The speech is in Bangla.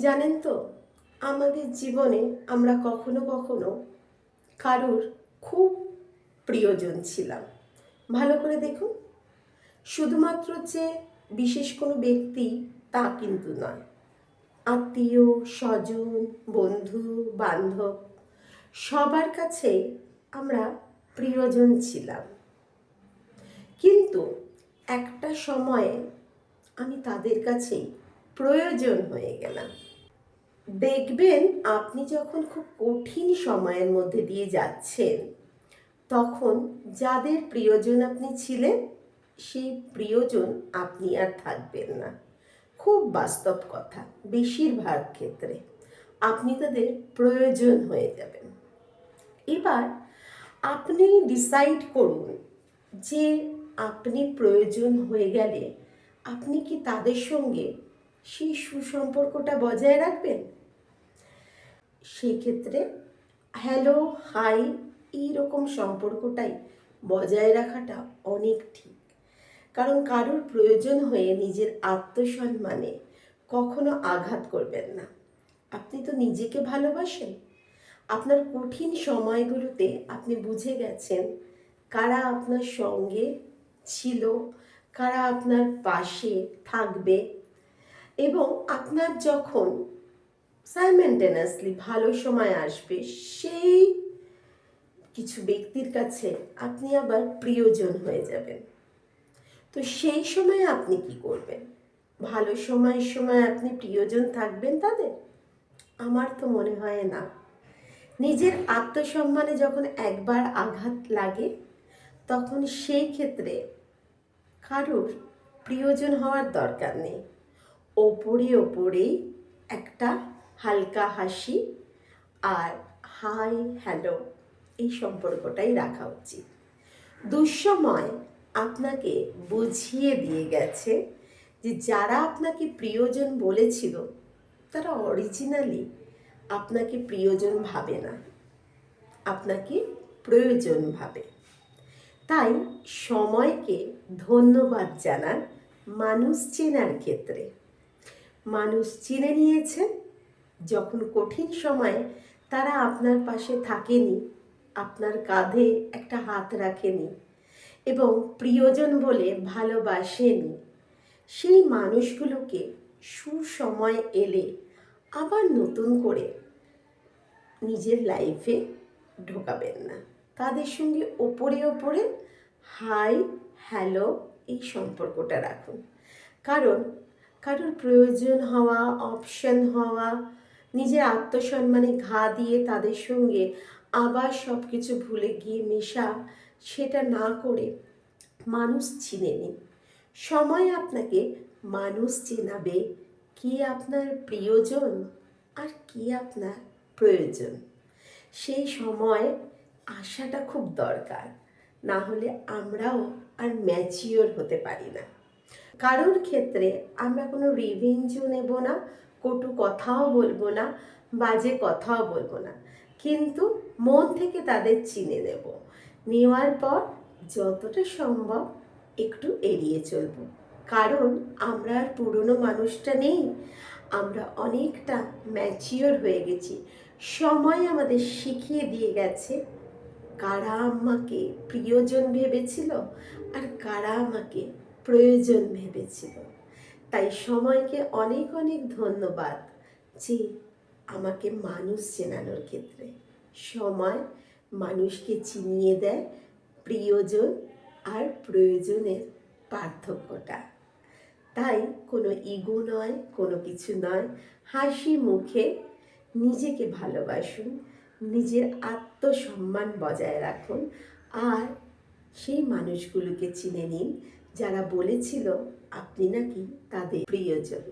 জানেন তো, আমাদের জীবনে আমরা কখনো কখনো কারুর খুব প্রিয়জন ছিলাম। ভালো করে দেখুন, শুধুমাত্র যে বিশেষ কোনো ব্যক্তি তা কিন্তু নয়। আত্মীয়, স্বজন, বন্ধু, বান্ধব সবার কাছে আমরা প্রিয়জন ছিলাম। কিন্তু একটা সময়ে আমি তাদের কাছেই প্রয়োজন হয়ে গেলাম। দেখবেন, আপনি যখন খুব কঠিন সময়ের মধ্যে দিয়ে যাচ্ছেন, তখন যাদের প্রিয়জন আপনি ছিলেন, সেই প্রিয়জন আপনি আর থাকবেন না। খুব বাস্তব কথা, বেশিরভাগ ক্ষেত্রে আপনি তাদের প্রয়োজন হয়ে যাবেন। এবার আপনি ডিসাইড করুন যে আপনি প্রয়োজন হয়ে গেলে আপনি কি তাদের সঙ্গে সেই সুসম্পর্কটা বজায় রাখবেন। সেক্ষেত্রে হ্যালো, হাই, এইরকম সম্পর্কটাই বজায় রাখাটা অনেক ঠিক। কারণ কারোর প্রয়োজন হয়ে নিজের আত্মসম্মানে কখনো আঘাত করবেন না। আপনি তো নিজেকে ভালোবাসেন। আপনার কঠিন সময়গুলোতে আপনি বুঝে গেছেন কারা আপনার সঙ্গে ছিল, কারা আপনার পাশে থাকবে, এবং আপনার যখন সাইমেন্টেনাসলি ভালো সময় আসবে, সেই কিছু ব্যক্তির কাছে আপনি আবার প্রিয়জন হয়ে যাবেন। তো সেই সময় আপনি কি করবেন? ভালো সময়ের সময় আপনি প্রিয়জন থাকবেন তাদের? আমার তো মনে হয় না। নিজের আত্মসম্মানে যখন একবার আঘাত লাগে, তখন সেই ক্ষেত্রে কারোর প্রিয়জন হওয়ার দরকার নেই। ওপরেই একটা হালকা হাসি আর হাই হ্যালো, এই সম্পর্কটাই রাখা উচিত। দুঃসময় আপনাকে বুঝিয়ে দিয়ে গেছে যে যারা আপনাকে প্রিয়জন বলেছিল, তারা অরিজিনালি আপনাকে প্রিয়জন ভাবে না, আপনাকে প্রয়োজন ভাবে। তাই সময়কে ধন্যবাদ জানান মানুষ চেনার ক্ষেত্রে। মানুষ চিনে নিয়েছেন যখন কঠিন সময়ে তারা আপনার পাশে থাকেনি, আপনার কাঁধে একটা হাত রাখেনি এবং প্রিয়জন বলে ভালোবাসেনি, সেই মানুষগুলোকে সুসময় এলে আবার নতুন করে নিজের লাইফে ঢোকাবেন না। তাদের সঙ্গে ওপরে হাই হ্যালো এই সম্পর্কটা রাখুন। কারণ কারোর প্রয়োজন হওয়া, অপশন হওয়া, নিজের আত্মসম্মানে ঘা দিয়ে তাদের সঙ্গে আবার সব কিছু ভুলে গিয়ে মেশা, সেটা না করে মানুষ চিনে নিন। সময় আপনাকে মানুষ চেনাবে, কি আপনার প্রিয়জন আর কি আপনার প্রয়োজন। সেই সময় আসাটা খুব দরকার, না হলে আমরাও আর ম্যাচিওর হতে পারি না। কারোর ক্ষেত্রে আমরা কোনো রিভেঞ্জও নেব না, কটু কথাও বলবো না, বাজে কথাও বলবো না, কিন্তু মন থেকে তাদের চিনে নেব। নেওয়ার পর যতটা সম্ভব একটু এড়িয়ে চলব। কারণ আমরা আর পুরনো মানুষটা নেই, আমরা অনেকটা ম্যাচিওর হয়ে গেছি। সময় আমাদের শিখিয়ে দিয়ে গেছে কারা আমাকে প্রিয়জন ভেবেছিল আর কারা আমাকে প্রয়োজন ভেবেছিল। তাই সময়কে অনেক অনেক ধন্যবাদ যে আমাকে মানুষ চেনানোর ক্ষেত্রে সময় মানুষকে চিনিয়ে দেয় প্রিয়জন আর প্রয়োজনের পার্থক্যটা। তাই কোনো ইগো নয়, কোনো কিছু নয়, হাসি মুখে নিজেকে ভালোবাসুন, নিজের আত্মসম্মান বজায় রাখুন, আর সেই মানুষগুলোকে চিনে নিন যারা বলেছিল আপনি নাকি তাদের প্রিয়জন।